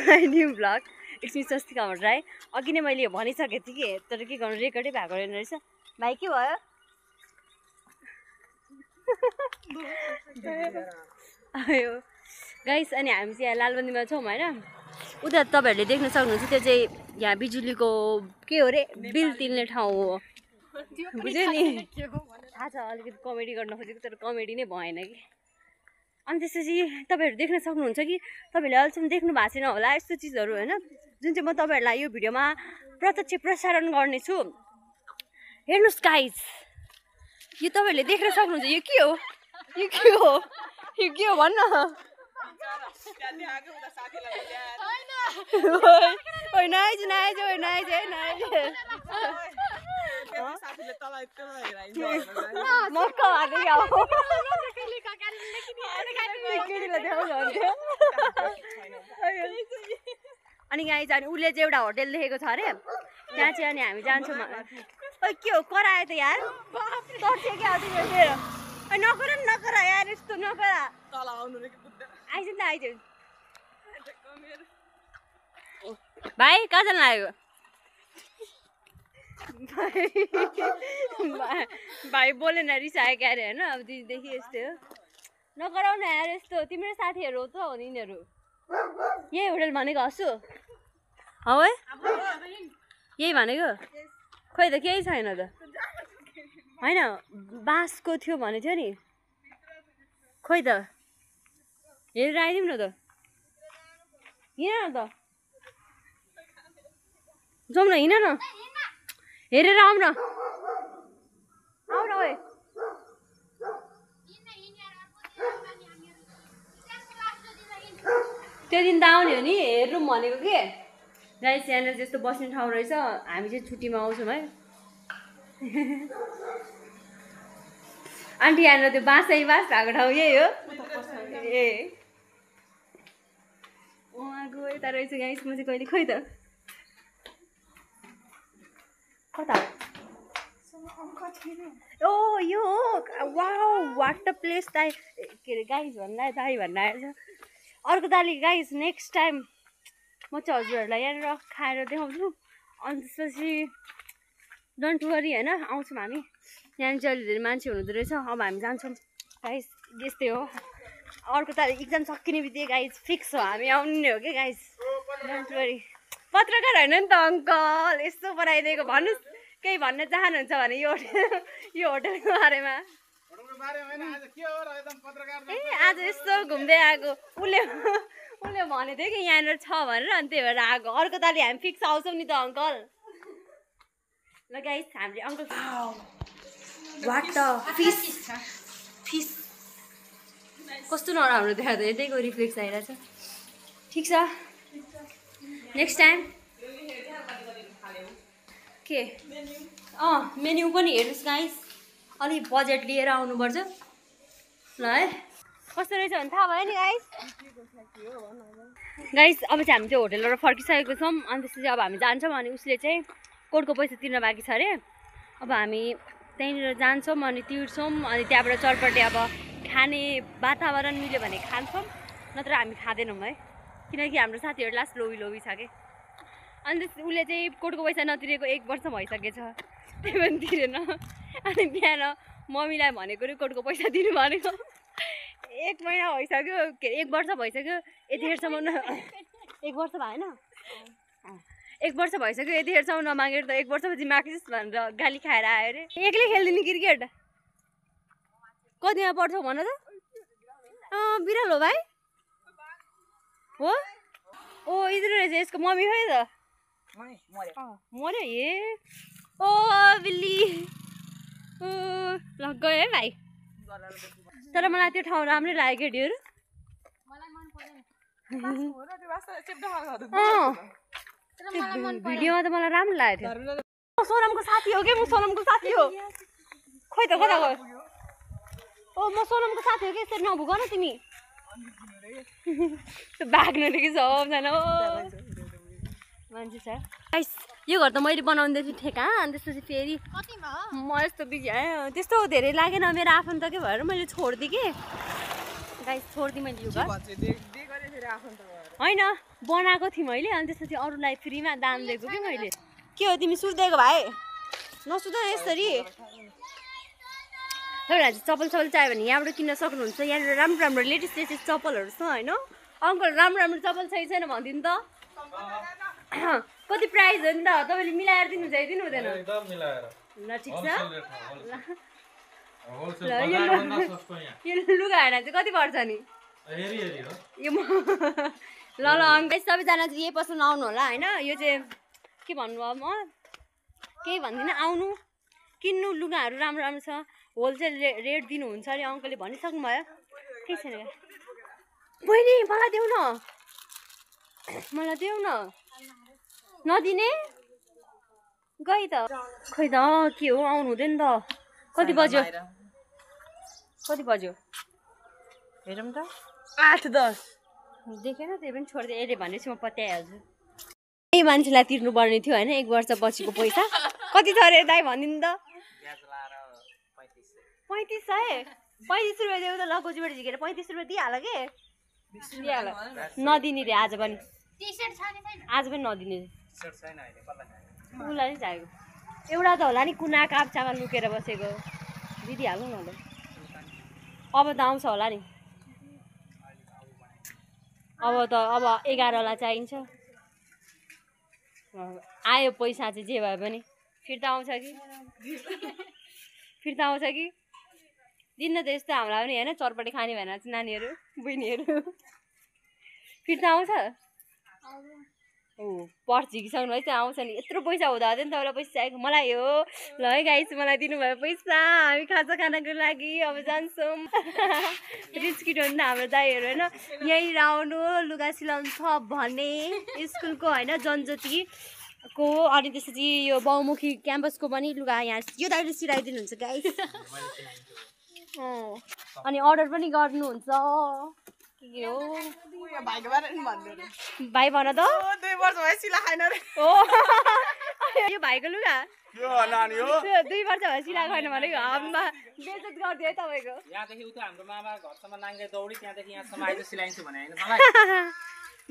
My new blog it's me Swastika Rai. अघि नै मैले भनिसकेको थिएँ कि तर के गर्नु रेकर्डै भएको रहेछ। भाइ के भयो आयो गाइस। अनि हामी चाहिँ यहाँ लालबन्दीमा छौँ होइन। उता तपाईँहरूले देख्न सक्नुहुन्छ त्यो चाहिँ यहाँ बिजुलीको के हो रे बिल तिर्ने ठाउँ हो बुझ्यो नि। थाहा छ अलिकति कमेडी गर्न खोजेको तर कमेडी नै भएन कि। अनि त्यसपछि तपाईँहरू देख्न सक्नुहुन्छ कि तपाईँहरूले अहिलेसम्म देख्नु भएको छैन होला यस्तो चिजहरू होइन जुन चाहिँ म तपाईँहरूलाई यो भिडियोमा प्रत्यक्ष प्रसारण गर्नेछु। हेर्नुहोस् गाइस यो तपाईँहरूले देख्न सक्नुहुन्छ यो के हो यो के हो यो के हो भन्न अनि गाइस अनि उसले चाहिँ एउटा होटेल देखेको छ अरे त्यहाँ चाहिँ अनि हामी जान्छौँ। के हो करायो त यार तर्स्यो क्या मेरो नकर नकर यार यस्तो नकर आइज नि त आइज भाइ कहाँ जानु लागेको भाइ बोलेन रिसायो क्या अरे होइन। अब दिदीदेखि यस्तै हो नगराउन यार यस्तो तिम्रो साथीहरू हो त हो नि यिनीहरू। यही होटेल भनेको हस्सु हौ है यही भनेको खोइ त केही छैन त होइन बाँसको थियो भने थियो नि खोइ त हेरेर आइदिउँ न त हिँड न त जाउँ न हिँड न हेरेर आउँ न आऊ न ओए त्यो दिन त आउने हो नि हेर्नु भनेको के गाइस यहाँनिर जस्तो बस्ने ठाउँ रहेछ। हामी चाहिँ छुट्टीमा आउँछौँ है। आन्टी यहाँनिर त्यो बाँस भएको ठाउँ यही हो ए उहाँको यता रहेछ गाइस। म चाहिँ कहिले खोइ त कता ओ यो वाउ वाट अ प्लेस दाइ के अरे गाइस भन्दा दाइ भन्न आएछ अर्को दाली गाइस। नेक्स्ट टाइम म चाहिँ हजुरहरूलाई यहाँनिर खाएर देखाउँछु। अनि त्यसपछि डोन्ट वरी होइन आउँछौँ हामी। यहाँनिर चाहिँ अलि धेरै मान्छे हुनुहुँदो रहेछ। अब हामी जान्छौँ गाइस यस्तै हो। अर्को त इक्जाम सकिने बित्तिकै गाइस फिक्स हो हामी आउने हो कि गाइस डोन्ट वरी। पत्रकार होइन नि त अङ्कल यस्तो बनाइदिएको भन्नुहोस् केही भन्न चाहनुहुन्छ भने यो होटेलको बारेमा। ए आज यस्तो घुम्दै आएको उसले भनेको थियो कि यहाँनिर छ भनेर अनि त्यही भएर आएको। अर्को तालि हामी फिक्स आउँछौँ नि त अङ्कल। ल गाइस हामीले अङ्कल वाट द फिस कस्तो नराम्रो देखाएको यतैको रिफ्लेक्स आइरहेछ। ठिक छ नेक्स्ट टाइम के मेन्यु पनि हेर्नुहोस् गाइस अलिक बजेट लिएर आउनुपर्छ ल है। कस्तो रहेछ भने थाहा भयो नि गाइस। गाइस अब चाहिँ हामी त्यो होटेलबाट फर्किसकेको छौँ। अनि त्यसपछि अब हामी जान्छौँ अनि उसले चाहिँ कोर्टको पैसा तिर्न बाँकी छ अरे। अब हामी त्यहीँनिर जान्छौँ अनि तिर्छौँ अनि त्यहाँबाट चटपटे अब खाने वातावरण मिल्यो भने खान्छौँ नत्र हामी खाँदैनौँ है किनकि हाम्रो साथीहरू लास्ट लोभी छ कि। अनि त्यस उसले चाहिँ कोर्टको पैसा नतिरेको 1 वर्ष भइसकेछ त्यही पनि तिरेन। अनि बिहान मम्मीलाई भनेको रे कोर्टको पैसा दिनु भनेको 1 महिना भइसक्यो के 1 वर्ष भइसक्यो यतिखेरसम्म 1 वर्ष भएन 1 वर्ष भइसक्यो यतिखेरसम्म नमागेर त 1 वर्षपछि माग्छस् भनेर गाली खाएर आयो अरे। एक्लै खेल्दिने क्रिकेट कतिमा पढ्छौ भन त। बिरालो हो भाइ हो ओ इधर रहेछ यसको मम्मी खै त मर्यो ए ओ बिल्ली ल गयो है भाइ। तर मलाई त्यो ठाउँ राम्रै लाग्यो केटीहरू। भिडियोमा त मलाई राम्रो लाग्यो थियो। सोनमको साथी हो कि म सोनमको साथी हो खोइ त कता गयो ओ म सोनमको साथी हो कि यसरी नभुग न तिमी भाग्नु कि सबजना मान्छे छ गाइस। यो घर त मैले बनाउँदैछु ठेका अनि त्यसपछि फेरि म यस्तो बिजी आयो त्यस्तो धेरै लागेन मेरो आफन्तकै भएर मैले छोडिदिएँ कि गाइस छोडिदिएँ मैले यो घर। होइन बनाएको थिएँ मैले अनि त्यसपछि अरूलाई फ्रीमा दान दिएको कि मैले के हो तिमी सुत्दैको भाइ नसुत यसरी तपाईँलाई चप्पल चाहियो भने यहाँबाट किन्न सक्नुहुन्छ यहाँनिर राम्रो राम्रो लेटेस्ट चप्पलहरू छ होइन अङ्कल राम्रो राम्रो चप्पल छैन भनिदिनु त कति प्राइस हो नि त तपाईँले मिलाएर दिनुहुन्छ कि दिनु हुँदैन ल ठिक छ यो लुगा हेर्न चाहिँ कति पर्छ नि यो ल अङ्कल सबैजना चाहिँ यही पसल आउनु होला होइन यो चाहिँ के भन्नु अब म केही भन्दिनँ आउनु किन्नु लुगाहरू राम्रो राम्रो छ होलसेल रेट दिनुहुन्छ अरे अङ्कलले भनिसक्नु भयो केही छैन बहिनी मलाई देऊ न नदिने गई त खै त के हो आउनु हुँदैन त कति बज्यो हेरौँ त 8-10 देखेन त्यही पनि छोडिदिए अरे भनेपछि म पत्याइहाल्छु यही मान्छेलाई तिर्नु पर्ने थियो होइन 1 वर्ष पछिको पैसा कति छ अरे दाइ भनिदिनु त 3500 रुपियाँ देऊ त ल गोजीबाट झिकेर 35 रुपियाँ दिइहाल के दिइहाल नदिने रे आज पनि नदिने उसलाई चाहिएको एउटा त होला नि कुना काप्चामा लुकेर बसेको दिइहाल्नु न ल अब त आउँछ होला नि अब 11 चाहिन्छ आयो पैसा चाहिँ जे भए पनि फिर्ता आउँछ कि दिन्न त यस्तो हामीलाई पनि होइन चरपटे खाने भनेर चाहिँ नानीहरू बहिनीहरू फिर्ता आउँछ पर्स झिकिसक्नु है चाहिँ आउँछ नि यत्रो पैसा हुँदा हुँदैन तपाईँलाई पैसा चाहिएको मलाई हो ल है गाइस मलाई दिनुभयो पैसा हामी खाजा खानको लागि अब जान्छौँ रिच किट हो नि त हाम्रो दाइहरू होइन यहीँ आउनु लुगा सिलाउनु छ भने स्कुलको होइन जनज्योतिको अनि त्यसपछि यो बहुमुखी क्याम्पसको पनि लुगा यहाँ यो दाइले सिलाइदिनुहुन्छ गाइस अनि अर्डर पनि गर्नुहुन्छ के हो भाइ भन त 2 वर्ष भयो सिला खाएन रे यो भाइको लुगा यो नानी हो 2 वर्ष भयो सिला खाएन भनेको हाममा बेइज्जत गर्दियो है तपाईको यहाँदेखि उता हाम्रो मामा घरसम्म नाङ्गे दौडी त्यहाँदेखि यहाँसम्म आइज सिलाइन्छु भने हैन मलाई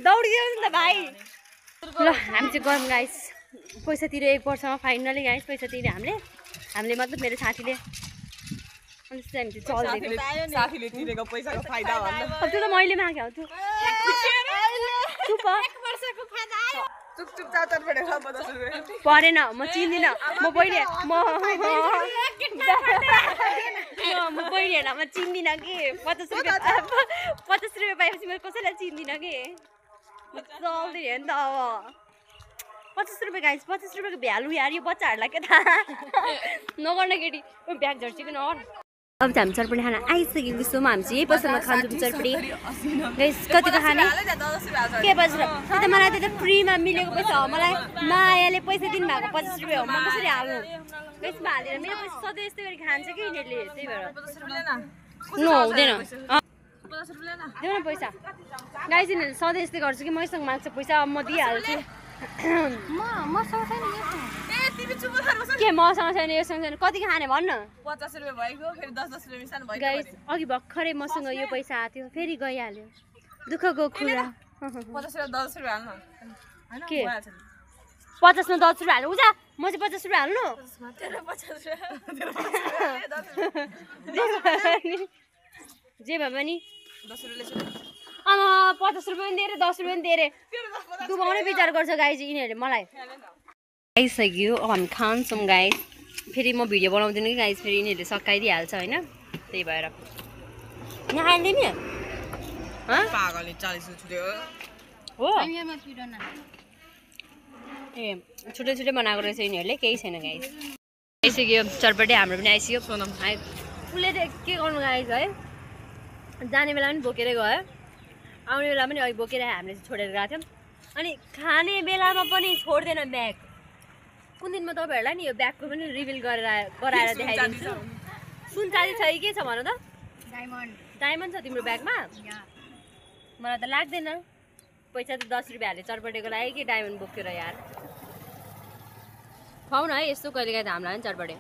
दौडिदियो नि त भाइ ल हामी चाहिँ गरौँ गाइस पैसा तिरे 1 वर्षमा फाइनली गाइस पैसा तिरे हामीले मतलब मेरो साथीले अनि चाहिँ हामी चल्दै साथीले तिरेको पैसाको फाइदा भन्नु अब त्यो त मैले मागे हो त्यो चुप 1 वर्षको फाइदा आयो चुप चाउचार पढेर 50 रुपैयाँ परेन म चिन्दिनँ म बहिनी होइन म चिन्दिनँ कि 50 रुपियाँ पाएपछि मैले कसैलाई चिन्दिनँ कि चल्दै हेर्नु त अब 50 रुपियाँ गाइस 50 रुपियाँको भ्यालु यार यो बच्चाहरूलाई के थाहा नगर्न केटी ब्याग झर्छ कि नगर अब चाहिँ हामी चटपटी खाना आइसकेको छौँ हामी चाहिँ यही पसलमा खान्छौँ चटपटी गाइस कतिको खाने के बजेर त्यो त मलाई त्यो त फ्रीमा मिलेको पैसा हो मलाई मायाले पैसा दिनुभएको 50 रुपियाँ हो म कसरी हाल्नु गाइसमा हालेर मेरो पैसा सधैँ यस्तै गरी खान्छ कि यिनीहरूले त्यही भएर हुँदैन 50 रुपियाँ देऊ न पैसा गाइस यिनीहरूले सधैँ यस्तै गर्छ कि मैसँग माग्छ पैसा अब म दिइहाल्छु के मसँग छैन योसँग छैन कति खाने भन्न 50 रुपियाँ भएको फेरि 10 रुपियाँ मिसानु भयो गाइस अघि भर्खरै मसँग यो पैसा आएको थियो फेरि गइहाल्यो दुःखको कुरा 50 रुपियाँ 10 रुपियाँ हाल्नु हैन के 50 मा 10 रुपियाँ हाल्नु उजा म चाहिँ 50 रुपियाँ हाल्नु तेरो 50 रुपियाँ जे भए पनि 10 रुपियाँ आमा 50 रुपियाँ पनि दिएर 10 रुपियाँ पनि दिएर दुबाउने विचार गर्छ गाइस यिनीहरूले मलाई आइसक्यो अब हामी खान्छौँ गाइस फेरि म भिडियो बनाउँदिनँ कि गाइस फेरि यिनीहरूले सकाइदिइहाल्छ होइन त्यही भएर यहाँ आइले नि पागलले 40 छुट्यो हो ए छुट्टै बनाएको रहेछ यिनीहरूले केही छैन गाइस आइसक्यो चटपटे हाम्रो पनि आइसक्यो सोनम उसले चाहिँ के गर्नु गाइस है जाने बेला पनि बोकेरै गयो आउने बेला पनि अघि बोकेर हामीले छोडेर गएको थियौँ अनि खाने बेलामा पनि छोड्दैन ब्याग कुन दिन म तपाईँहरूलाई नि यो ब्यागको पनि रिभिल गराएर देखाइदिन्छु सुन चाँदी छ कि के छ भन त डायमन्ड छ तिम्रो ब्यागमा मलाई त लाग्दैन पैसा त 10 रुपियाँ हाले चटपटेको लागि कि डायमन्ड बोकेर यार खुवाउन है यस्तो कहिले काहीँ त हामीलाई पनि चटपटे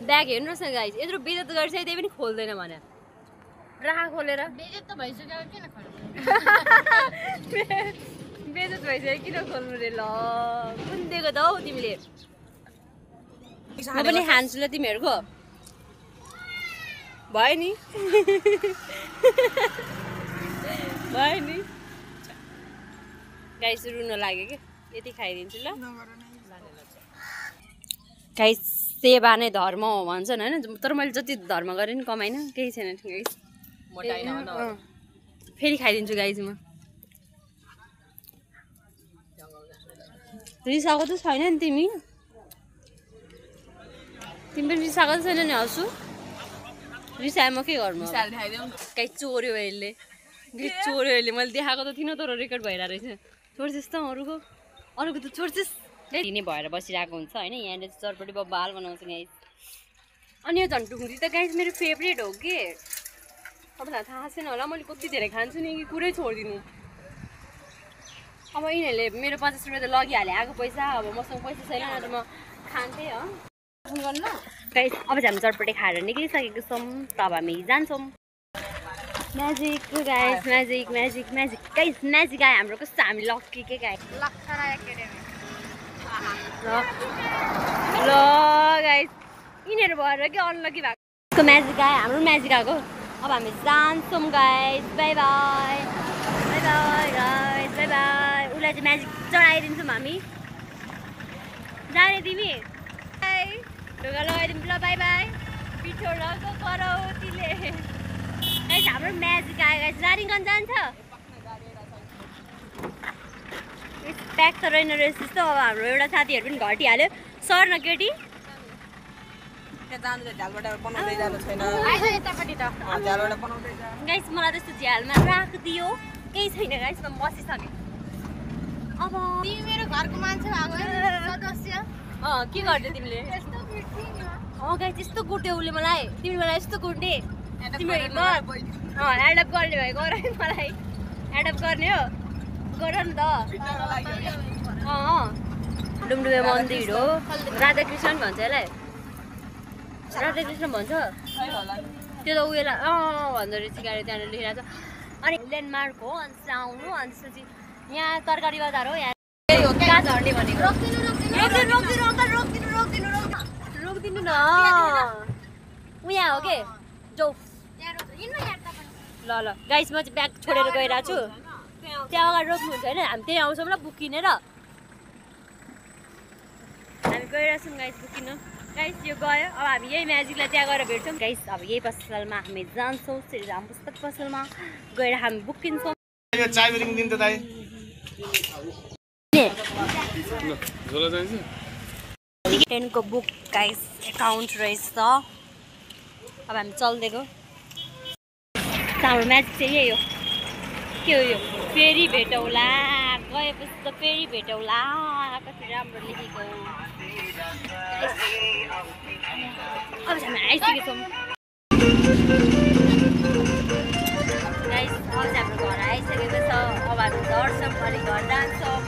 ब्याग हेर्नुहोस् न गाइस यत्रो बेइज्जत गर्छ त्यही पनि खोल्दैन भने राखा खोलेर बेइज्जत त भइसक्यो किन खोल्नु बेजत भइसक्यो किन खोल्नु रे ल कुन दिएको त हौ तिमीले म पनि खान्छु ल तिमीहरूको भयो नि भयो नि गाइस रुन लाग्यो कि यति खाइदिन्छु ल गाइस सेवा नै धर्म हो भन्छन् होइन तर मैले जति धर्म गरेँ नि कमाइन केही छैन गाइस फेरि खाइदिन्छु गाइस म रिसाएको त छैन नि तिमी पनि रिसाएको त छैन नि हसु रिसाए म के गर्नु गाइस चोर्यो यसले चोर्यो यसले मैले देखाएको त थिइनँ तर रेकर्ड भइरहेको रहेछ छोड्छस् त अरूको त छोड्छस् दिने भएर बसिरहेको हुन्छ होइन यहाँनिर चरपटी बब्बाल बनाउँछ गाइस अनि यो झन्टुङ्ग्री त गाइस मेरो फेभरेट हो कि तपाईँलाई थाहा छैन होला मैले कति धेरै खान्छु नि कि कुरै छोडिदिनु अब यिनीहरूले मेरो 50 रुपियाँ त लगिहाले आएको पैसा अब मसँग पैसा छैन न त म खान्थेँ हो गाइस अब चाहिँ हामी चटपटे खाएर निक्लिसकेको छौँ तब हामी जान्छौँ magic guys magic magic magic guys magic आयो हाम्रो कस्तो हामी लक्की के गाइस ल गाइस यिनीहरू भएर के अनलकी भएको म्याजिक आयो हाम्रो म्याजिक आएको अब हामी जान्छौँ guys by by by by guys by by उसलाई चाहिँ म्याजिक चढाइदिन्छौँ हामी जाने तिमी ढोका लगाइदिउँ ल बाई बाई पिठो रको कराउतीले गाइस हाम्रो म्याजिक आयो गाइस दारिङगञ्ज जान्छ प्याक त रहेन रहेछ जस्तो अब हाम्रो एउटा साथीहरू पनि घटिहाल्यो सर न केटी गाइस मलाई त्यस्तो झ्यालमा राखिदियो केही छैन गाइस म बसिसकेँ अब तिमी मेरो घरको मान्छे भएको सदस्य के गर्दै तिमीले गाइस यस्तो कुट्यो उसले मलाई तिमी मलाई यस्तो कुट्ने तिम्रो हिम्मत एडप्ट गर्ने भए गर मलाई एडप्ट गर्ने हो गर नि त डुमडुमे मन्दिर हो राधाकृष्ण भन्छ यसलाई राधाकृष्ण भन्छ त्यो त उयोलाई भन्दो रहेछ गाडी त्यहाँनिर लेखिरहेको छ अनि ल्यान्डमार्क हो अनि आउनु अनि त्यसपछि यहाँ तरकारी बजार हो यहाँ कहाँ झर्ने भनेको रोकिदिनु न उहाँ हो के जाऊ ल ल गाइस म चाहिँ ब्याग छोडेर गइरहेको छु त्यहाँ अगाडि रोक्नुहुन्छ होइन हामी त्यही आउँछौँ ल बुक किनेर हामी गइरहेको छौँ गाइस बुक किन्नु गाइस यो गयो अब हामी यही म्याजिकलाई त्यहाँ गएर भेट्छौँ गाइस अब यही पसलमा हामी जान्छौँ श्रीराम पुस्तक पसलमा गएर हामी बुक किन्छौँ टेनको बुक गाइस एकाउन्ट रहेछ अब हामी चल्दिएको हाम्रो म्याजिक चाहिँ यही हो के हो यो फेरि भेटौँला गएपछि त फेरि भेटौँला कति राम्रो लेखेको अब हामी आइसकेछौँ गाइस अब चाहिँ हाम्रो घर आइसकेको छ अब हामी दर्शन गरी घर जान्छौँ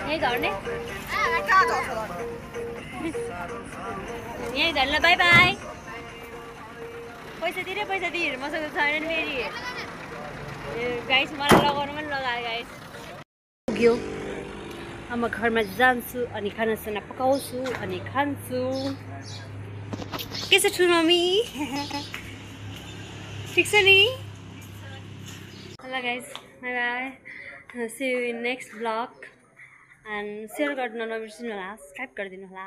यही झर्ने यहीँ झर्न बाई बाई पैसा दिएर मसँग छैन नि फेरि गाइस मलाई लगाउनु पनि लगायो गाइस पुग्यो अब म घरमा जान्छु अनि खानासाना पकाउँछु अनि खान्छु के छ ठुलो मम्मी ठिक छ नि ल guys by by see you in next vlog and share गर्न नबिर्सिनु होला सब्सक्राइब गरिदिनु होला